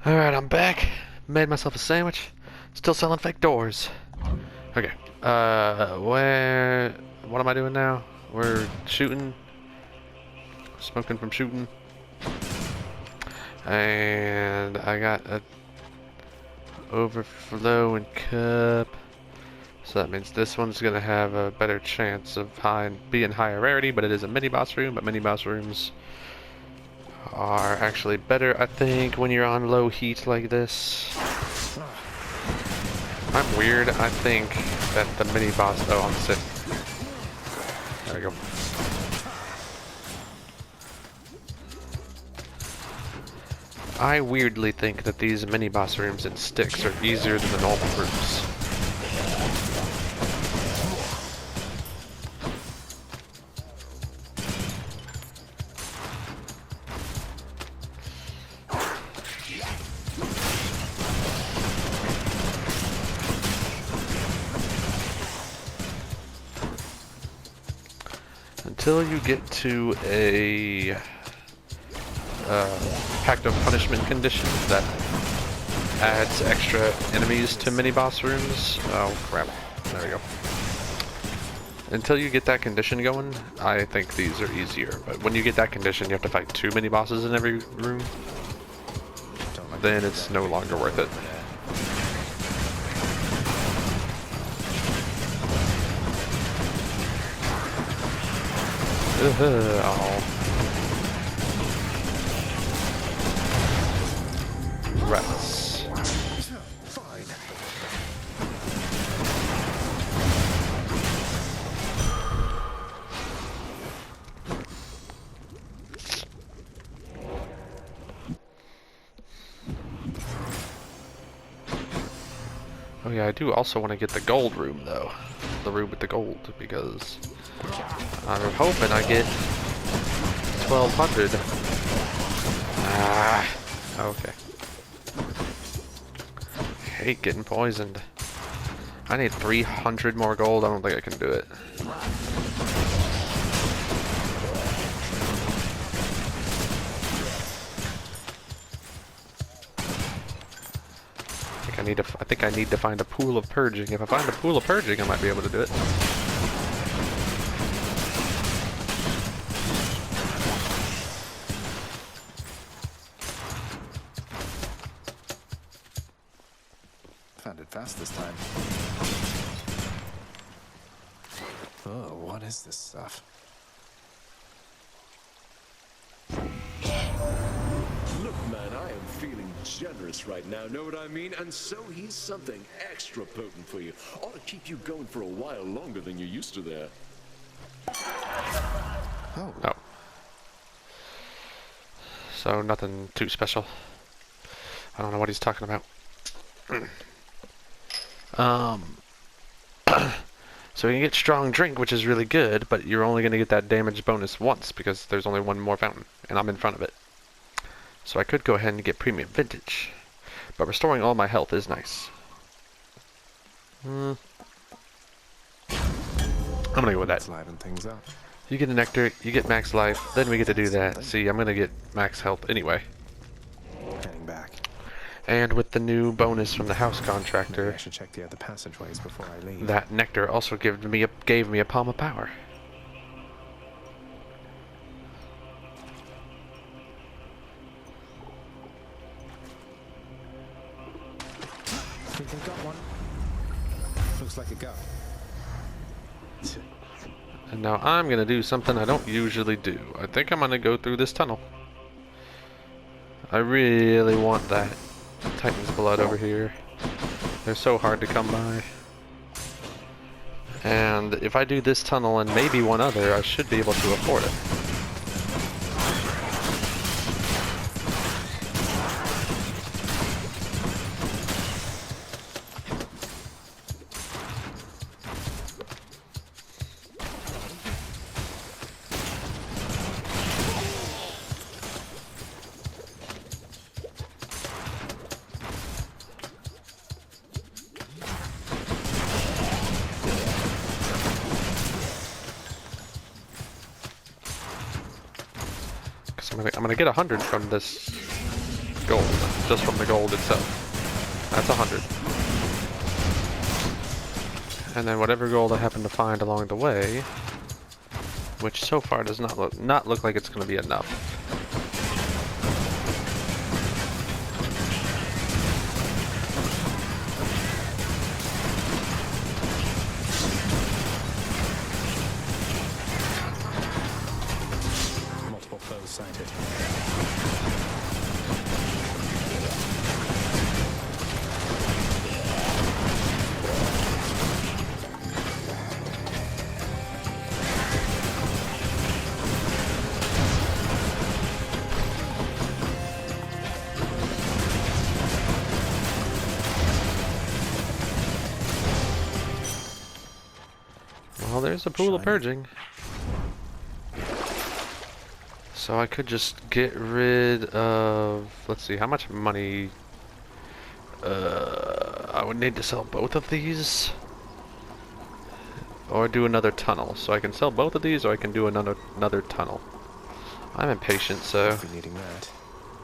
Alright, I'm back. Made myself a sandwich. Still selling fake doors. Okay. What am I doing now? We're shooting. Smoking from shooting. And I got a overflow and cup. So that means this one's gonna have a better chance of being higher rarity, but it is a mini boss room, but mini boss rooms are actually better, I think, when you're on low heat like this. I'm weird. I think that the mini boss. Oh, I'm sick. There we go. I weirdly think that these mini boss rooms in sticks are easier than the normal rooms. Until you get to a Pact of Punishment condition that adds extra enemies to mini boss rooms. Oh crap. There we go. Until you get that condition going, I think these are easier. But when you get that condition, you have to fight 2 mini bosses in every room. Then it's no longer worth it. Oh. Rats. Fine. Oh yeah, I do also want to get the gold room though. The room with the gold, because I'm hoping I get 1200. Ah, okay. I hate getting poisoned. I need 300 more gold. I don't think I can do it. I think I need to find a pool of purging. If I find a pool of purging, I might be able to do it. Found it fast this time. Oh, what is this stuff? Look, man, I am feeling generous right now, know what I mean? And so he's something extra potent for you. Ought to keep you going for a while longer than you're used to there. Oh. Oh. So nothing too special. I don't know what he's talking about. So you can get strong drink, which is really good, but you're only going to get that damage bonus once because there's only one more fountain, and I'm in front of it. So I could go ahead and get premium vintage, but restoring all my health is nice. I'm gonna go with that. Let's liven things up. You get a nectar, you get max life, then we get to do that. See, I'm gonna get max health anyway. Heading back. And with the new bonus from the house Maybe contractor, I should check the other passageways before I leave. that nectar also gave me a palm of power. Think I got one? Looks like a go. And now I'm gonna do something I don't usually do. I think I'm gonna go through this tunnel. I really want that Titan's blood over here. They're so hard to come by. And if I do this tunnel and maybe one other, I should be able to afford it. I'm gonna get 100 from this gold, just from the gold itself. That's 100. And then whatever gold I happen to find along the way, which so far does not look like it's going to be enough. Multiple foes sighted. Well, there's a pool of Shiny. purging. So I could just get rid of, let's see, how much money I would need to sell both of these, or do another tunnel. So I can sell both of these, or I can do another tunnel. I'm impatient, so Be needing that.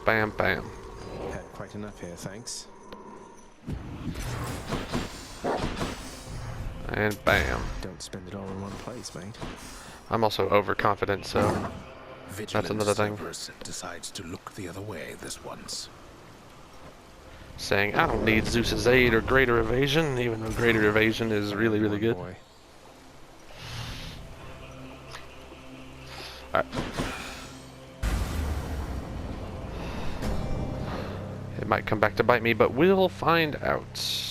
bam, bam. Had quite enough here, thanks. And bam. Don't spend it all in one place, mate. I'm also overconfident, so Vigilant another thing. Cerberus decides to look the other way this once. saying I don't need Zeus's aid or greater evasion, even though greater evasion is really, really good. Boy. Alright. It might come back to bite me, but we'll find out.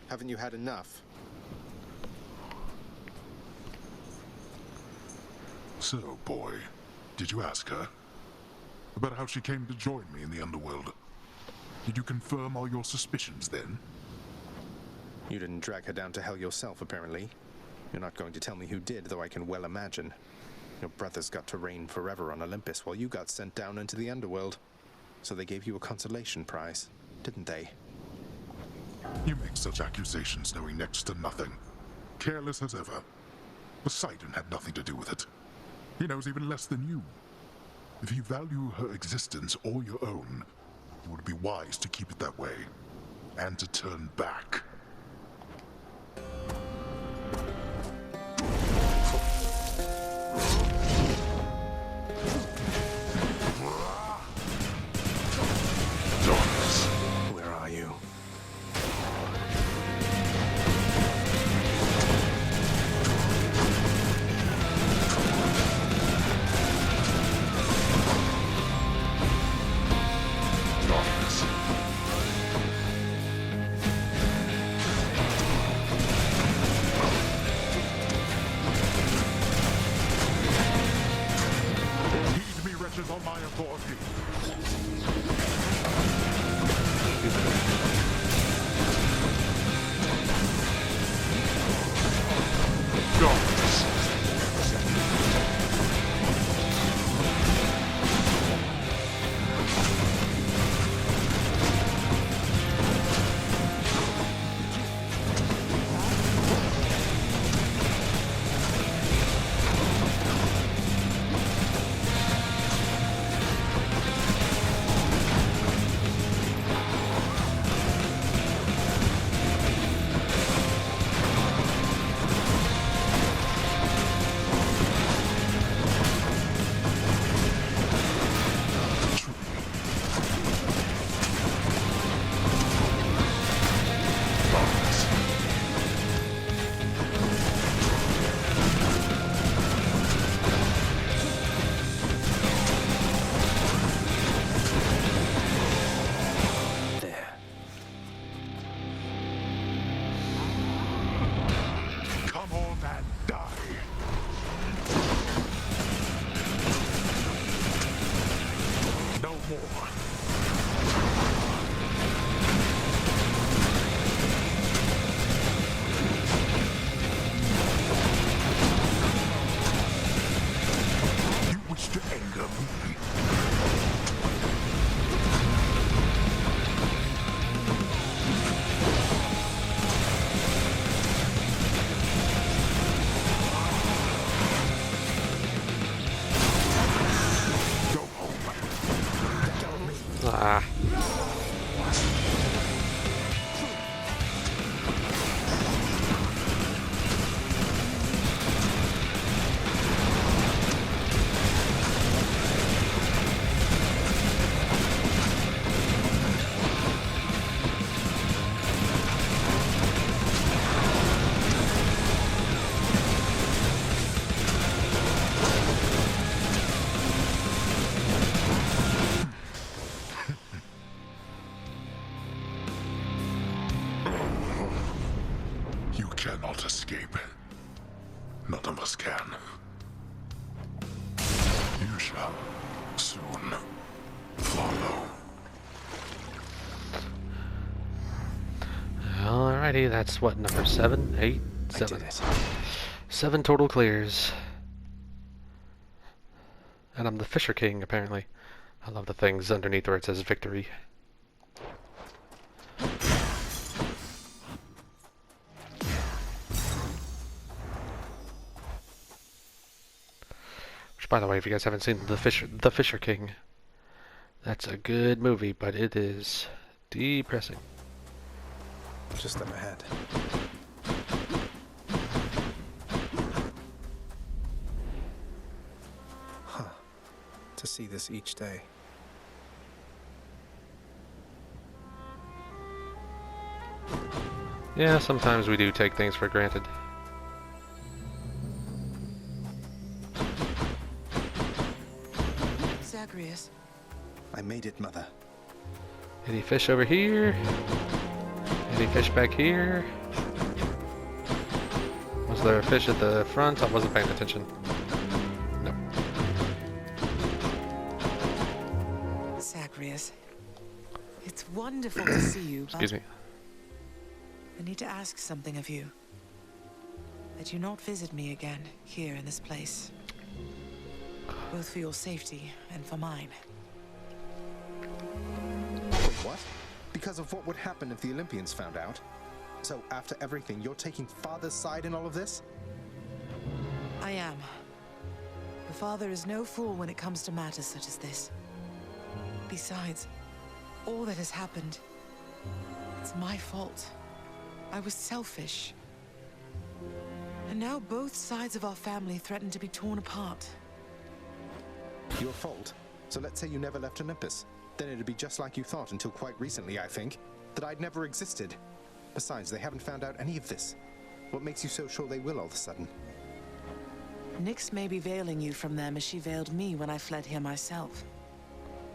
Haven't you had enough? So, boy, did you ask her about how she came to join me in the underworld? Did you confirm all your suspicions then? You didn't drag her down to hell yourself, apparently. You're not going to tell me who did, though I can well imagine. Your brothers got to reign forever on Olympus while you got sent down into the underworld. So they gave you a consolation prize, didn't they? You make such accusations knowing next to nothing. Careless as ever. Poseidon had nothing to do with it. He knows even less than you. If you value her existence or your own, it would be wise to keep it that way, and to turn back. Where are you? Heed me, wretches, on my authority. Darkness. cannot escape. None of us can. You shall soon follow. Alrighty, that's what, number 7, 8, I 7. did it. 7 total clears. And I'm the Fisher King, apparently. I love the things underneath where it says victory. Which, by the way, if you guys haven't seen the Fisher King, that's a good movie, but it is depressing. Just them ahead. Huh. To see this each day. Yeah, sometimes we do take things for granted. Zagreus. I made it, Mother. Any fish over here? Any fish back here? Was there a fish at the front? I wasn't paying attention. No. Zagreus. It's wonderful to see you, but Excuse me. I need to ask something of you. That you not visit me again, here in this place. Both for your safety and for mine. Wait, what? Because of what would happen if the Olympians found out? So, after everything, you're taking Father's side in all of this? I am. The father is no fool when it comes to matters such as this. Besides, all that has happened, it's my fault. I was selfish. And now both sides of our family threaten to be torn apart. Your fault? So let's say you never left Olympus. Then it'd be just like you thought until quite recently, I think. That I'd never existed. Besides, they haven't found out any of this. What makes you so sure they will all of a sudden? Nyx may be veiling you from them as she veiled me when I fled here myself.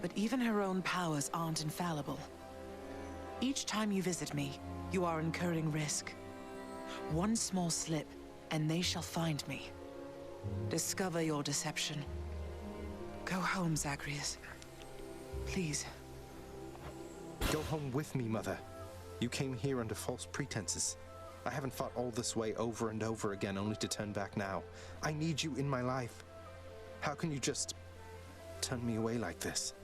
But even her own powers aren't infallible. Each time you visit me, you are incurring risk. One small slip, and they shall find me. Discover your deception. Go home, Zagreus. Please. Go home with me, Mother. You came here under false pretenses. I haven't fought all this way over and over again only to turn back now. I need you in my life. How can you just turn me away like this?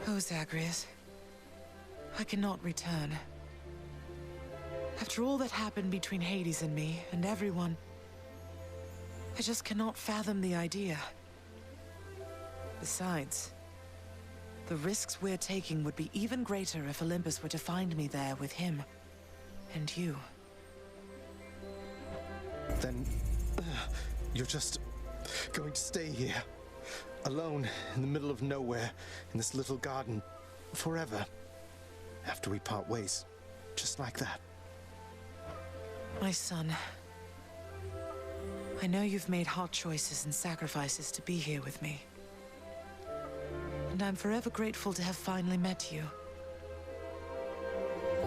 Oh, Zagreus. I cannot return. After all that happened between Hades and me, and everyone, I just cannot fathom the idea. Besides, the risks we're taking would be even greater if Olympus were to find me there with him. And you. Then, you're just going to stay here, alone in the middle of nowhere, in this little garden, forever, after we part ways, just like that. My son, I know you've made hard choices and sacrifices to be here with me. And I'm forever grateful to have finally met you.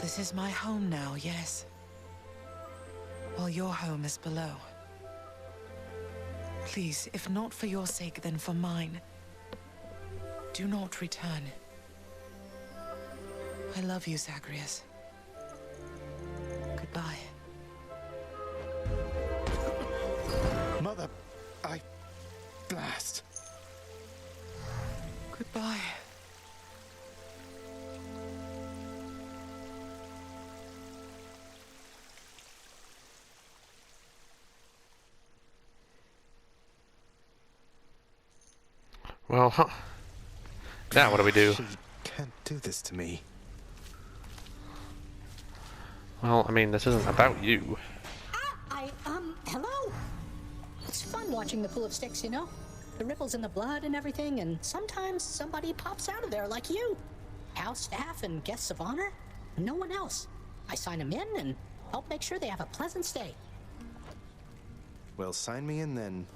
This is my home now, yes. While your home is below. Please, if not for your sake, then for mine, do not return. I love you, Zagreus. Goodbye. Mother, blast. Goodbye. Well, huh. Now what do we do? She can't do this to me. Well, I mean, this isn't about you. Hello? It's fun watching the pool of sticks, you know? The ripples in the blood and everything, and sometimes somebody pops out of there like you. House staff and guests of honor, no one else. I sign them in and help make sure they have a pleasant stay. Well, sign me in then.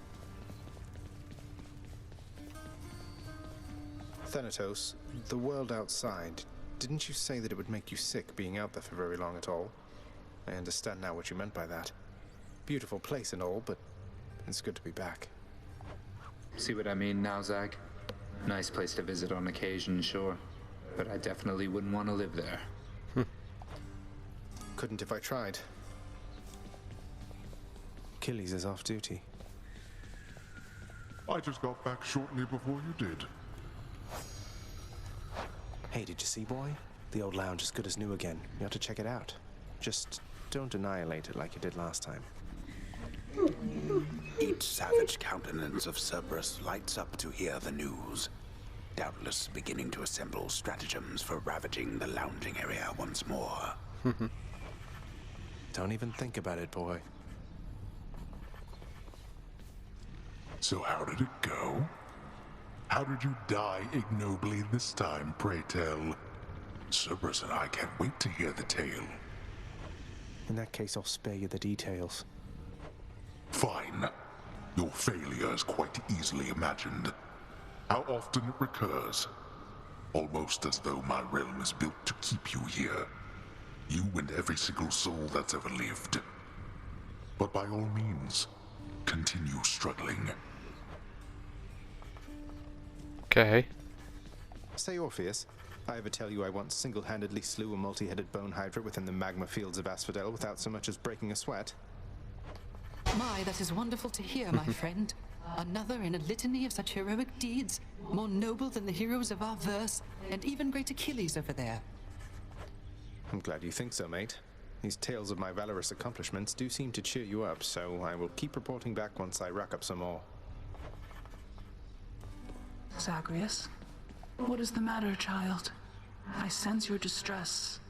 Thanatos, the world outside, didn't you say that it would make you sick being out there for very long at all? I understand now what you meant by that. Beautiful place and all, but it's good to be back. See what I mean now, Zag? Nice place to visit on occasion, sure. But I definitely wouldn't want to live there. Couldn't if I tried. Achilles is off duty. I just got back shortly before you did. Hey, did you see, boy? The old lounge is good as new again. You ought to check it out. Just don't annihilate it like you did last time. Each savage countenance of Cerberus lights up to hear the news, doubtless beginning to assemble stratagems for ravaging the lounging area once more. Don't even think about it, boy. So how did it go? How did you die ignobly this time, pray tell? Cerberus and I can't wait to hear the tale. In that case, I'll spare you the details. Fine. Your failure is quite easily imagined. How often it recurs. Almost as though my realm is built to keep you here. You and every single soul that's ever lived. But by all means, continue struggling. Okay. Say, Orpheus, I ever tell you I once single-handedly slew a multi-headed bone hydra within the magma fields of Asphodel without so much as breaking a sweat? My, that is wonderful to hear, my friend. Another in a litany of such heroic deeds, more noble than the heroes of our verse, and even great Achilles over there. I'm glad you think so, mate. These tales of my valorous accomplishments do seem to cheer you up, so I will keep reporting back once I rack up some more. Zagreus, what is the matter, child? I sense your distress,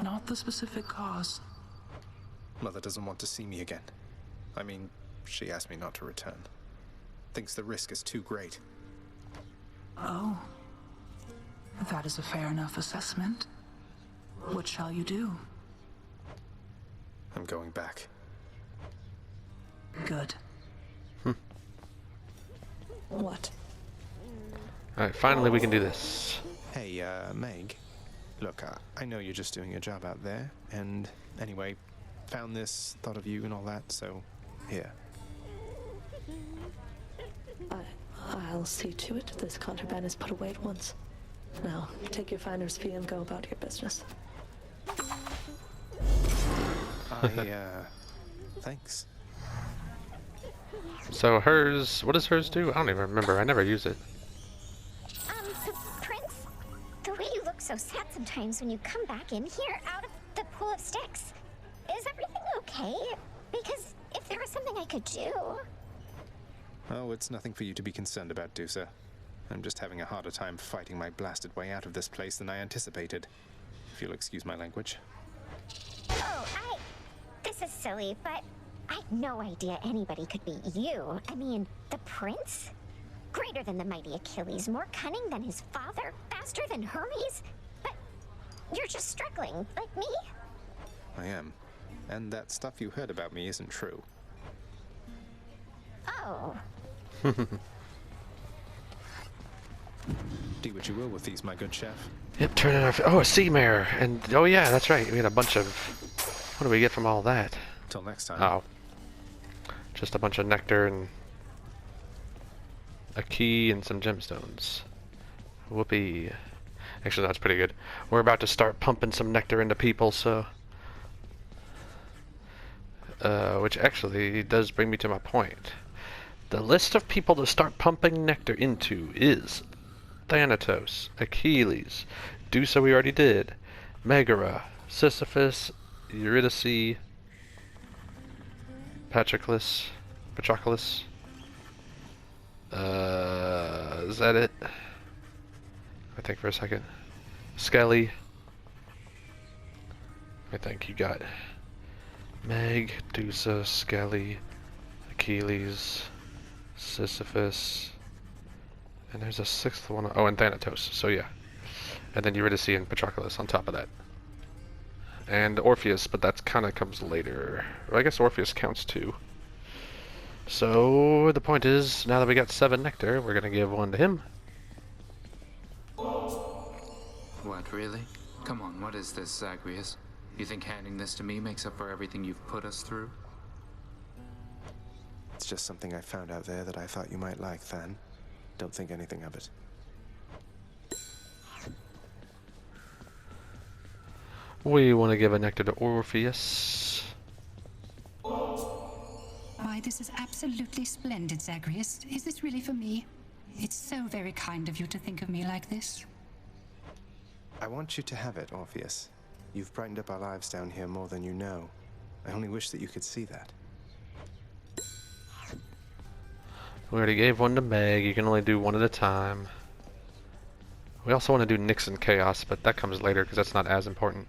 not the specific cause. Mother doesn't want to see me again. I mean, she asked me not to return. Thinks the risk is too great. Oh. That is a fair enough assessment. What shall you do? I'm going back. Good. What? Alright, finally we can do this. Hey, Meg. Look, I know you're just doing your job out there, and anyway, found this, thought of you and all that, so here. I'll see to it this contraband is put away at once. Now, take your finder's fee and go about your business. Thanks. So hers, what does hers do? I don't even remember. I never use it. Prince, the way you look so sad sometimes when you come back in here out of the pool of sticks. Is everything okay? Because if there was something I could do... Oh, it's nothing for you to be concerned about, Dusa. I'm just having a harder time fighting my blasted way out of this place than I anticipated. If you'll excuse my language. Oh, this is silly, but I had no idea anybody could be you. I mean, the prince? Greater than the mighty Achilles, more cunning than his father, faster than Hermes. But you're just struggling, like me. I am. And that stuff you heard about me isn't true. Oh. Do what you will with these, my good chef. Yep, turn it off. Oh, a sea mare. And, oh yeah, that's right. We had a bunch of... What do we get from all that? Till next time. Oh. Just a bunch of nectar and... a key and some gemstones. Whoopee. Actually, that's pretty good. We're about to start pumping some nectar into people, so... which actually does bring me to my point. The list of people to start pumping nectar into is Thanatos, Achilles, Dusa we already did, Megara, Sisyphus, Eurydice, Patroclus. Is that it? I think for a second. Skelly. I think you got Meg, Dusa, Skelly, Achilles, Sisyphus, and there's a sixth one. Oh, and Thanatos. So yeah, and then Eurydice and Patroclus on top of that, and Orpheus, but that kind of comes later. Well, I guess Orpheus counts too. So the point is, now that we got 7 nectar, we're gonna give one to him. What, really? Come on, what is this, Zagreus? You think handing this to me makes up for everything you've put us through? It's just something I found out there that I thought you might like, Than. Don't think anything of it. We want to give a nectar to Orpheus. Why, this is absolutely splendid, Zagreus. Is this really for me? It's so very kind of you to think of me like this. I want you to have it, Orpheus. You've brightened up our lives down here more than you know. I only wish that you could see that. We already gave one to Meg. You can only do one at a time. We also want to do Nyx and Chaos, but that comes later because that's not as important.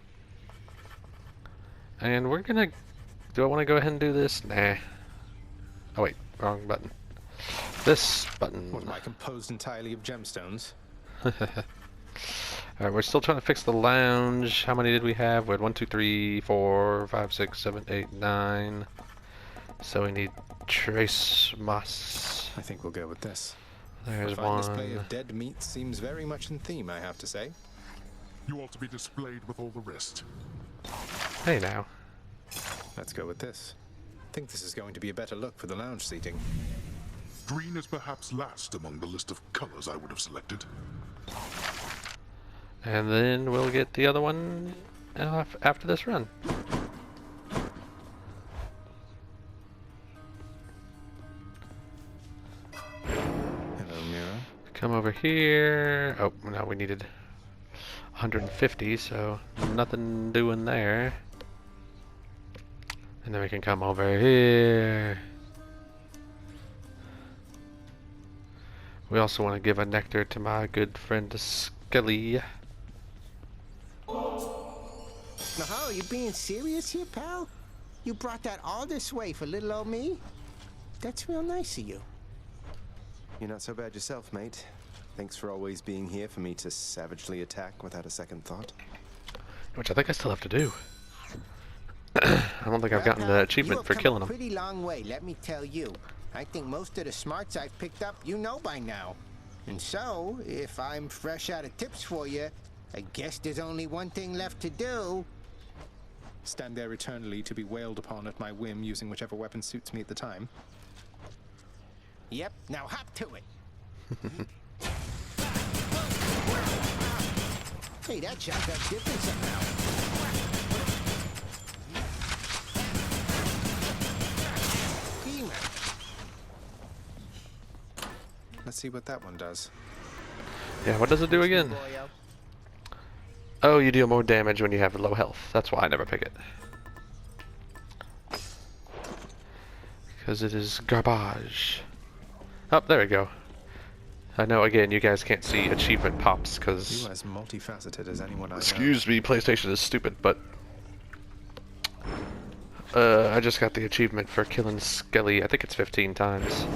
And we're gonna... Do I want to go ahead and do this? Nah. Oh wait, wrong button. This button. What, am I composed entirely of gemstones? Alright, we're still trying to fix the lounge. How many did we have? We had 1, 2, 3, 4, 5, 6, 7, 8, 9. So we need trace moss. I think we'll go with this. There's The fine display one. of dead meat seems very much in theme, I have to say. You ought to be displayed with all the rest. Hey now. Let's go with this. I think this is going to be a better look for the lounge seating. Green is perhaps last among the list of colors I would have selected. And then we'll get the other one after this run. Hello, Mira. Come over here. Oh, no, we needed 150, so nothing doing there. And then we can come over here. We also want to give a nectar to my good friend Skelly. Now, you being serious here, pal? You brought that all this way for little old me? That's real nice of you. You're not so bad yourself, mate. Thanks for always being here for me to savagely attack without a second thought. Which I think I still have to do. I don't think I've gotten the achievement for killing You've him. come a pretty long way, let me tell you. I think most of the smarts I've picked up you know by now. And so, if I'm fresh out of tips for you, I guess there's only one thing left to do. Stand there eternally to be wailed upon at my whim using whichever weapon suits me at the time. Yep, now hop to it. Hey, that shot got different somehow. Let's see what that one does. Yeah, what does it do again? Oh, you deal more damage when you have low health. That's why I never pick it. Because it is garbage. Oh, there we go. I know, again, you guys can't see achievement pops because... You as multifaceted as anyone I know. Excuse me, PlayStation is stupid, but... I just got the achievement for killing Skelly. I think it's 15 times.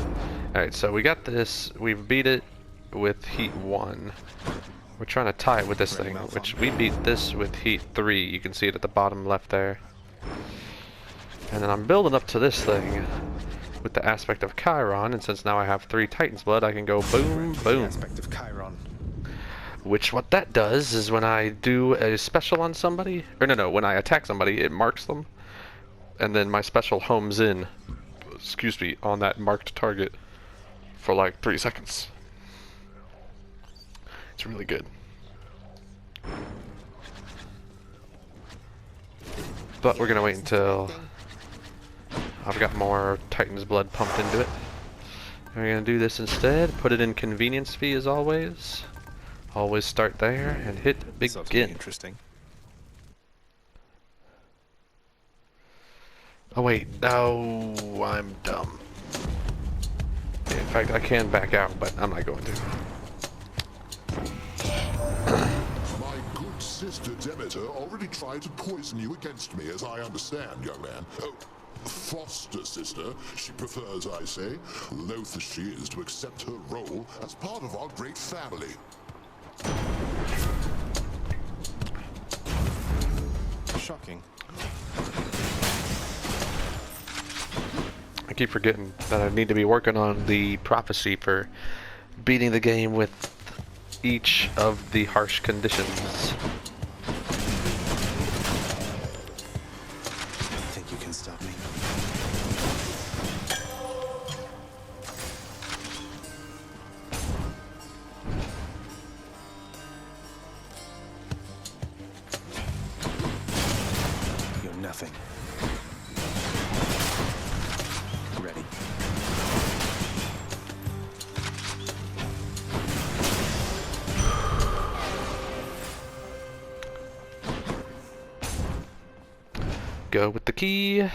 Alright, so we got this. We've beat it with Heat 1. We're trying to tie it with this thing, which we beat this with Heat 3. You can see it at the bottom left there. And then I'm building up to this thing with the aspect of Chiron, and since now I have 3 Titan's Blood, I can go boom, boom. Aspect of Chiron. Which what that does is when I do a special on somebody, or no, when I attack somebody, it marks them. And then my special homes in, excuse me, on that marked target for like 3 seconds. It's really good. But we're gonna wait until I've got more Titan's Blood pumped into it. And we're gonna do this instead, put it in convenience fee as always. Always start there and hit begin. Interesting. Oh wait, no, I'm dumb. In fact, I can back out, but I'm not going to. My good sister Demeter already tried to poison you against me, as I understand, young man. Oh, foster sister, she prefers, I say, loath as she is to accept her role as part of our great family. Shocking. I keep forgetting that I need to be working on the prophecy for beating the game with each of the harsh conditions. Go with the key.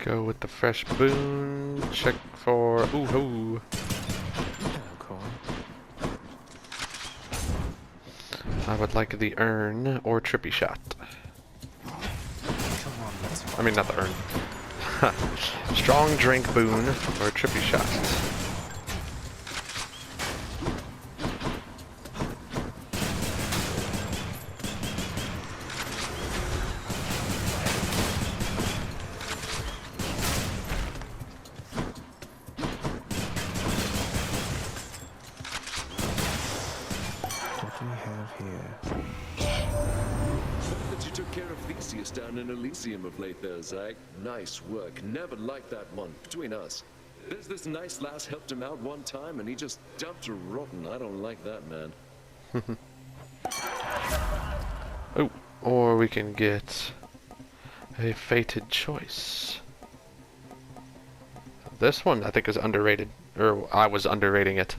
Go with the fresh boon. Check for ooh-hoo. I would like the urn or trippy shot. I mean, not the urn. Strong drink boon or trippy shot. That you took care of Theseus down in Elysium of late there, Zag. Nice work. Never liked that one. Between us. There's this nice lass helped him out one time and he just dumped her rotten. I don't like that, man. Oh, or we can get a fated choice. This one I think is underrated, or I was underrating it.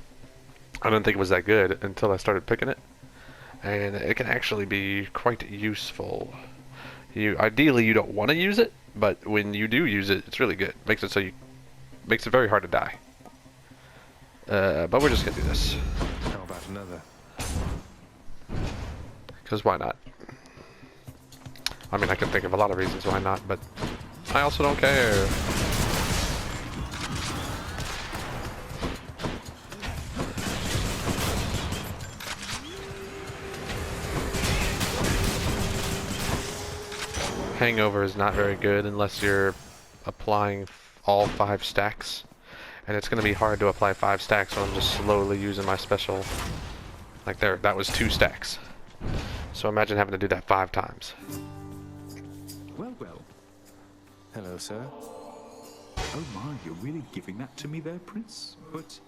I didn't think it was that good until I started picking it, and it can actually be quite useful. Ideally you don't want to use it, but when you do use it, it's really good. Makes it very hard to die. But we're just gonna do this. How about another? Because why not? I mean, I can think of a lot of reasons why not, but I also don't care. Hangover is not very good unless you're applying all 5 stacks. And it's going to be hard to apply 5 stacks when I'm just slowly using my special. Like there, that was 2 stacks. So imagine having to do that 5 times. Well, well. Hello, sir. Oh my, you're really giving that to me there, Prince? But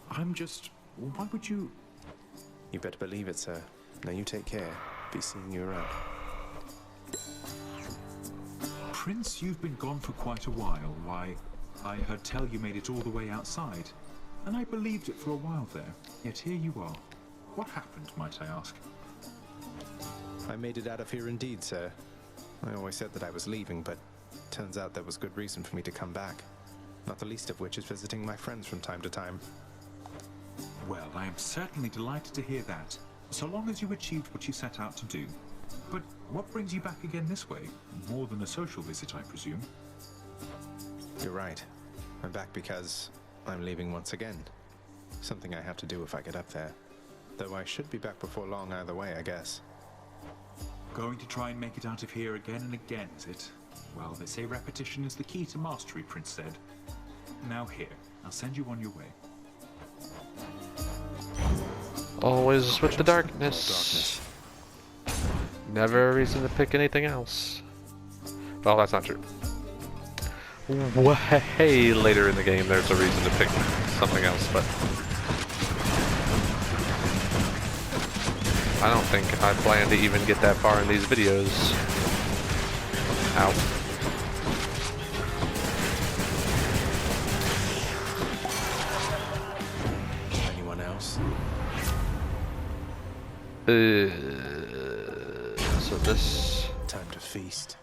I'm just... Why would you... You better believe it, sir. Now you take care. Be seeing you around. Prince, you've been gone for quite a while. Why, I heard tell you made it all the way outside. And I believed it for a while there. Yet here you are. What happened, might I ask? I made it out of here indeed, sir. I always said that I was leaving, but turns out there was good reason for me to come back. Not the least of which is visiting my friends from time to time. Well, I am certainly delighted to hear that, so long as you achieved what you set out to do. But what brings you back again this way? More than a social visit, I presume? You're right. I'm back because I'm leaving once again. Something I have to do if I get up there. Though I should be back before long either way, I guess. Going to try and make it out of here again and again, is it? Well, they say repetition is the key to mastery, Prince said. Now here, I'll send you on your way. Always with the darkness. Never a reason to pick anything else. Well, that's not true. Way later in the game there's a reason to pick something else, but I don't think I plan to even get that far in these videos. Ow. Anyone else? So this... Time to feast.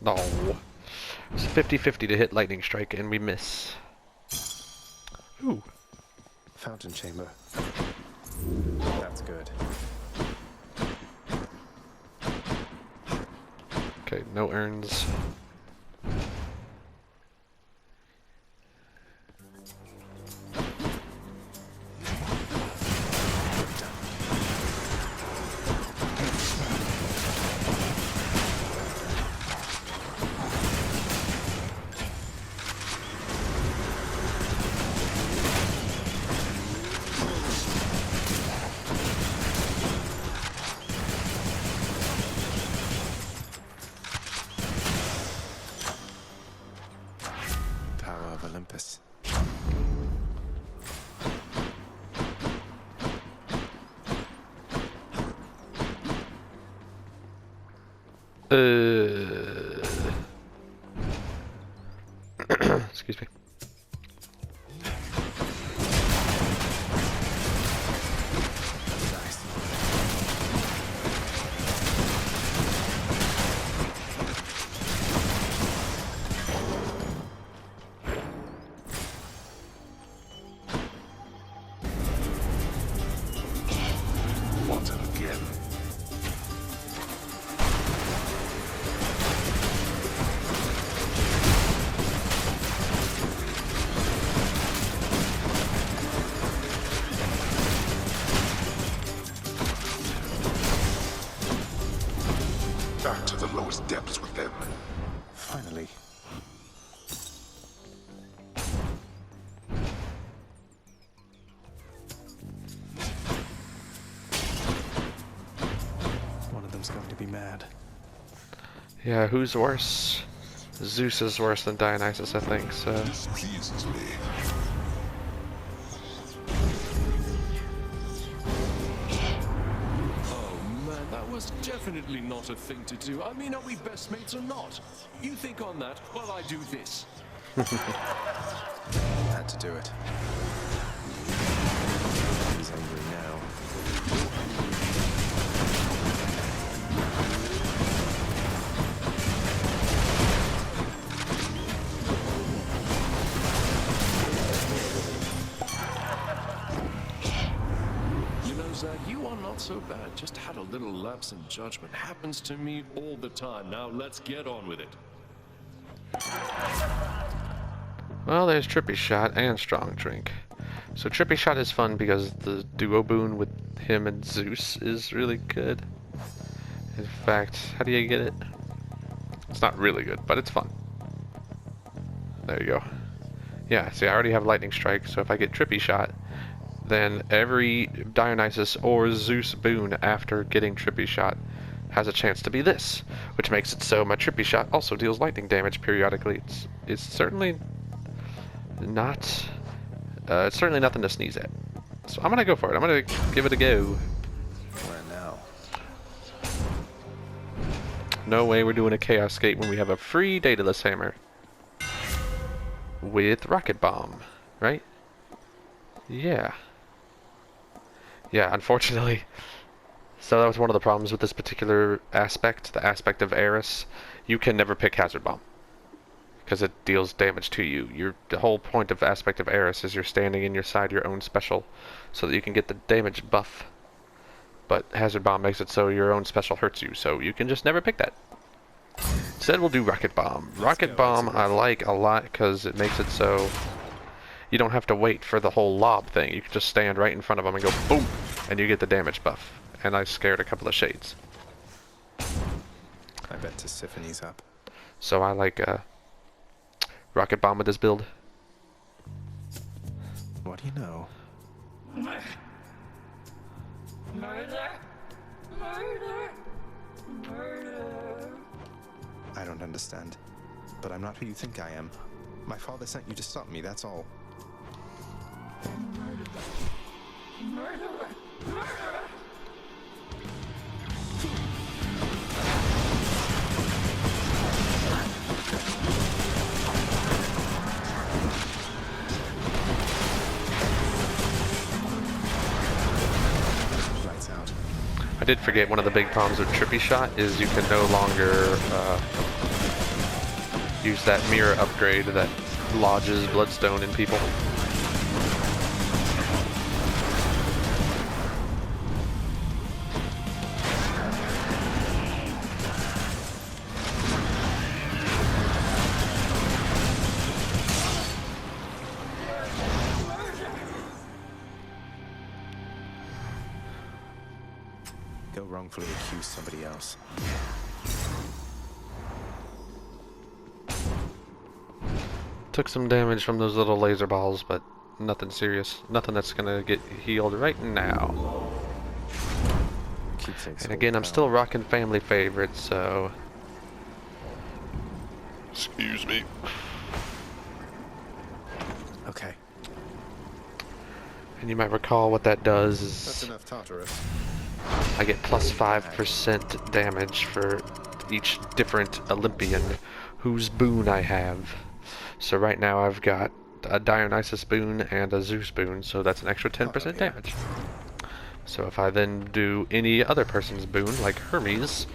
No. It's 50-50 to hit lightning strike and we miss. Ooh. Fountain chamber. That's good. Okay, no urns. Excuse me. Once and again. Back to the lowest depths with them. Finally. One of them's going to be mad. Yeah, who's worse? Zeus is worse than Dionysus, I think, so... This pleases me. Oh man, that was definitely not a thing to do. I mean, are we best mates or not? You think on that while I do this. Had to do it. He's angry now. You know, Zach, you are not so bad. Just had a little lapse in judgment. Happens to me all the time. Now let's get on with it. Well, there's Trippy Shot and Strong Drink. So Trippy Shot is fun because the duo boon with him and Zeus is really good. In fact, how do you get it? It's not really good, but it's fun. There you go. Yeah, see, I already have Lightning Strike, so if I get Trippy Shot, then every Dionysus or Zeus boon after getting Trippy Shot has a chance to be this, which makes it so my Trippy Shot also deals lightning damage periodically. It's certainly not, it's certainly nothing to sneeze at. So I'm gonna go for it. I'm gonna give it a go. Where now? No way we're doing a Chaos Gate when we have a free Daedalus Hammer with Rocket Bomb, right? Yeah. Yeah, unfortunately. So that was one of the problems with this particular aspect, the aspect of Eris. You can never pick Hazard Bomb because it deals damage to you. The whole point of aspect of Eris is you're standing in your side your own special so that you can get the damage buff. But Hazard Bomb makes it so your own special hurts you, so you can just never pick that. Instead we'll do Rocket Bomb. Rocket Bomb I like a lot because it makes it so you don't have to wait for the whole lob thing. You can just stand right in front of them and go boom, and you get the damage buff. And I scared a couple of shades. I bet Tissiphane's up. So I like Rocket Bomb with this build. What do you know? Murder! Murder! Murder! I don't understand. But I'm not who you think I am. My father sent you to stop me, that's all. Murderer! Murderer! Lights out. I did forget one of the big problems with Trippy Shot is you can no longer use that mirror upgrade that lodges Bloodstone in people. Go wrongfully accuse somebody else. Took some damage from those little laser balls, but nothing serious. Nothing that's gonna get healed right now. And again, I'm still rocking family favorites, so... Excuse me. Okay. And you might recall what that does is... That's enough Tartarus. I get plus 5% damage for each different Olympian whose boon I have. So right now I've got a Dionysus boon and a Zeus boon, so that's an extra 10% damage. So if I then do any other person's boon, like Hermes,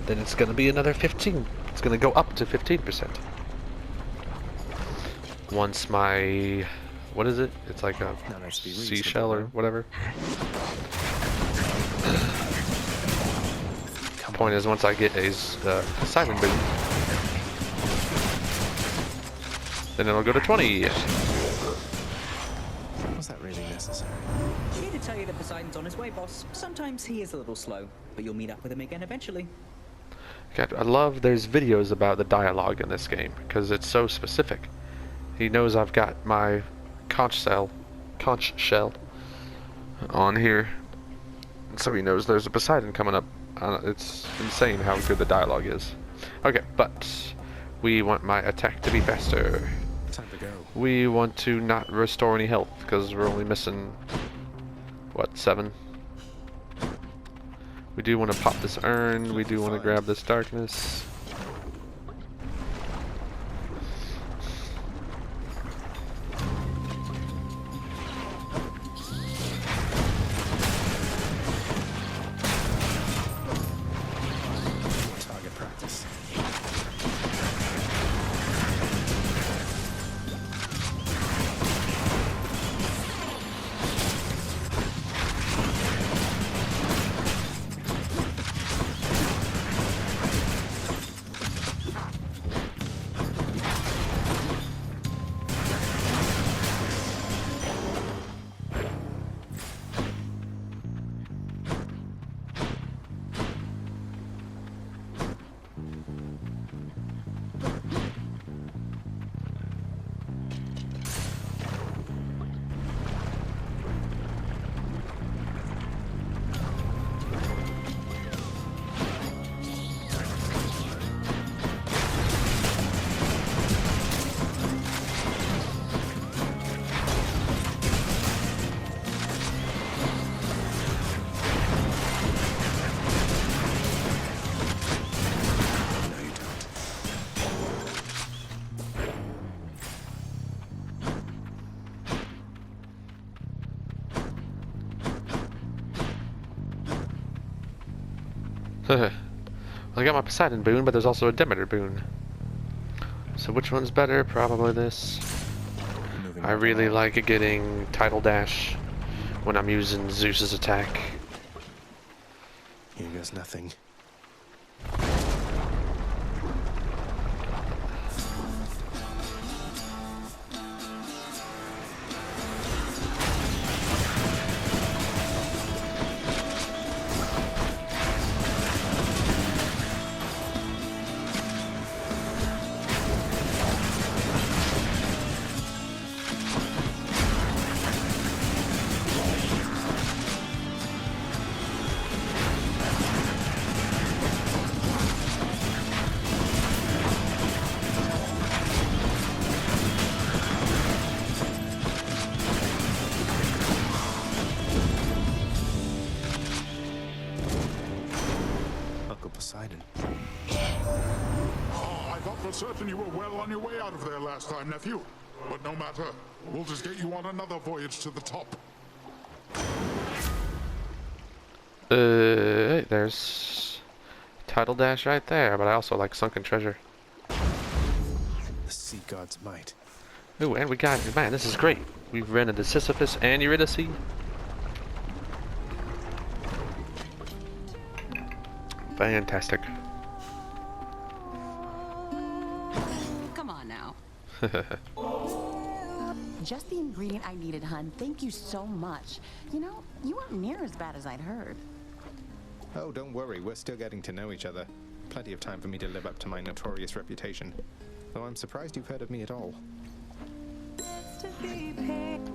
then it's going to be another 15. It's going to go up to 15%. Once my... what is it? It's like a seashell or whatever. Point is, once I get a Poseidon boon, then it'll go to 20. Was that really necessary? Here to tell you that Poseidon's on his way, boss. Sometimes he is a little slow, but you'll meet up with him again eventually. God, I love there's videos about the dialogue in this game, because it's so specific. He knows I've got my conch shell on here, so he knows there's a Poseidon coming up. It's insane how good the dialogue is. Okay, but we want my attack to be faster. Time to go. We want to not restore any health, because we're only missing, what, 7? We do want to pop this urn. We do want to grab this darkness. Target practice. Well, I got my Poseidon boon, but there's also a Demeter boon. So which one's better? Probably this. I really like getting Tidal Dash when I'm using Zeus's attack. Here goes nothing. Poseidon. I thought for certain you were well on your way out of there last time, nephew. But no matter. We'll just get you on another voyage to the top. There's Tidal Dash right there, but I also like Sunken Treasure. The sea god's might. Ooh, and we got, man, this is great. We've rented the Sisyphus and Eurydice. Fantastic. Come on now. Just the ingredient I needed, hun. Thank you so much. You know, you weren't near as bad as I'd heard. Oh, don't worry. We're still getting to know each other. Plenty of time for me to live up to my notorious reputation. Though I'm surprised you've heard of me at all.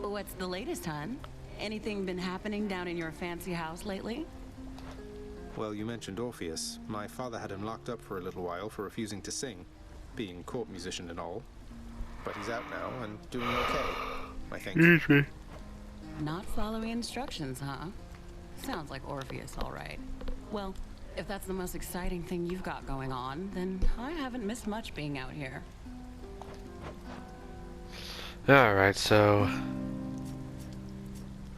What's the latest, hun? Anything been happening down in your fancy house lately? Well, you mentioned Orpheus. My father had him locked up for a little while for refusing to sing, being court musician and all. But he's out now and doing okay, I think. Not following instructions, huh? Sounds like Orpheus, all right. Well, If that's the most exciting thing you've got going on, then I haven't missed much being out here. Alright, so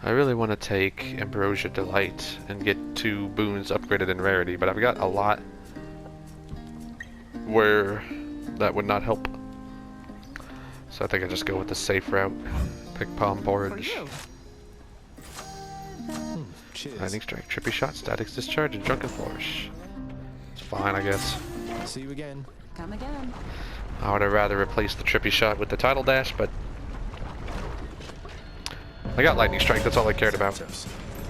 I really want to take Ambrosia Delight and get 2 boons upgraded in rarity, but I've got a lot where that would not help. So I think I just go with the safe route. Pick Palm Porridge. Lightning Strike, Trippy Shot, Static Discharge, and Drunken Flourish. It's fine, I guess. See you again. Come again. I would have rather replaced the Trippy Shot with the Tidal Dash, but I got Lightning Strike, that's all I cared about.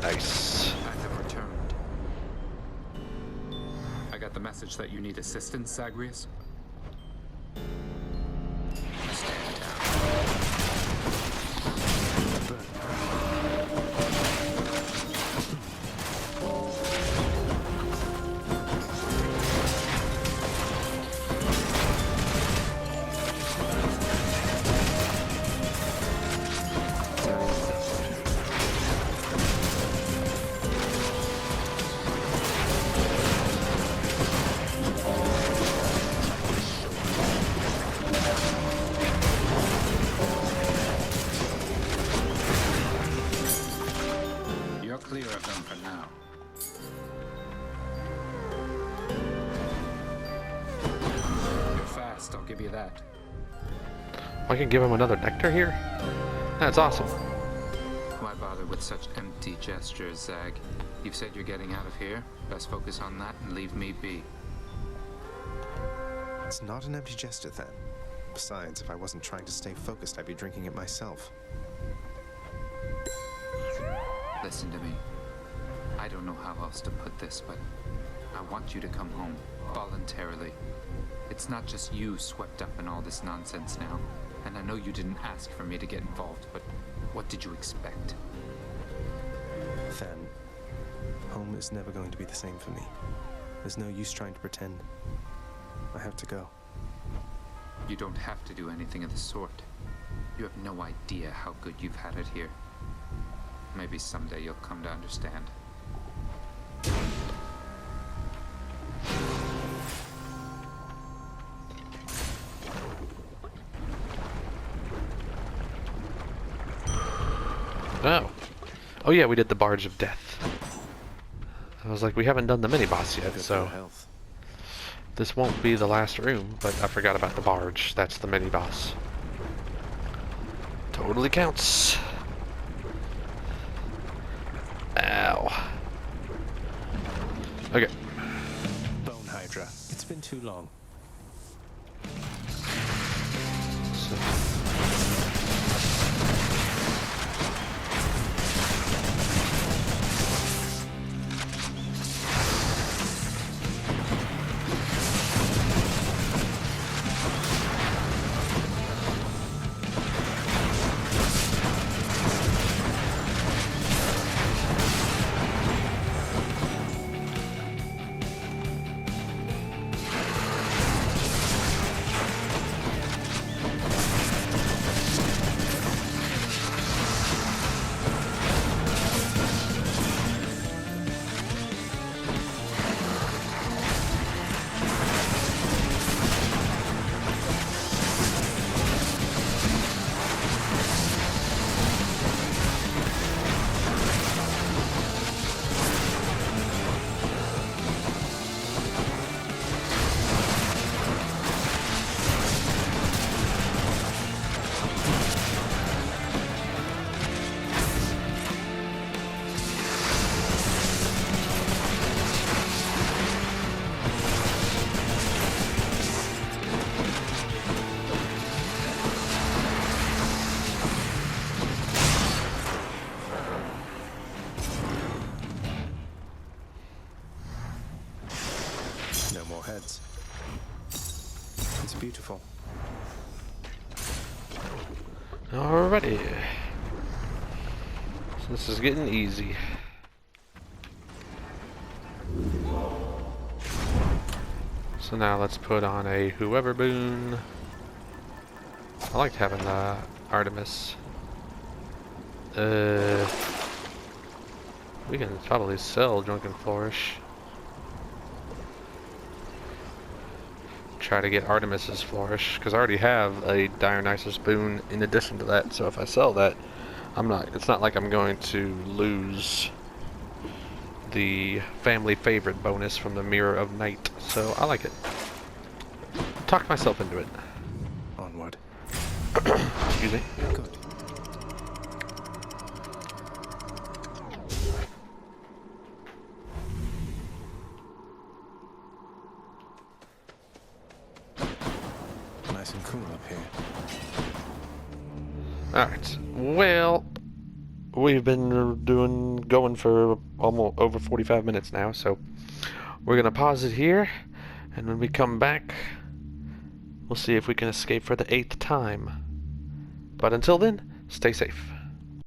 Nice. I have returned. I got the message that you need assistance, Zagreus. Stand down. Clear of them for now. You're fast, I'll give you that. I can give him another nectar here? That's awesome. Why bother with such empty gestures, Zag? You've said you're getting out of here. Best focus on that and leave me be. It's not an empty gesture, then. Besides, if I wasn't trying to stay focused, I'd be drinking it myself. Listen to me. I don't know how else to put this, but I want you to come home, voluntarily. It's not just you swept up in all this nonsense now, and I know you didn't ask for me to get involved, but what did you expect? Then, home is never going to be the same for me. There's no use trying to pretend. I have to go. You don't have to do anything of the sort. You have no idea how good you've had it here. Maybe someday you'll come to understand. Oh. Oh yeah, we did the Barge of Death. I was like, we haven't done the mini-boss yet, so this won't be the last room, but I forgot about the Barge. That's the mini-boss. Totally counts. Ow. Okay. Bone Hydra. It's been too long. Heads. It's beautiful. Alrighty. So this is getting easy. So now let's put on a whoever boon. I liked having the Artemis. We can probably sell Drunken Flourish. try to get Artemis's Flourish, because I already have a Dionysus boon in addition to that, so if I sell that, it's not like I'm going to lose the family favorite bonus from the Mirror of Night, so I like it. Talked myself into it. Onward. Excuse me. Good. Nice and cool up here. Alright, well, we've been going for almost over 45 minutes now, so we're gonna pause it here, and when we come back, we'll see if we can escape for the 8th time. But until then, stay safe.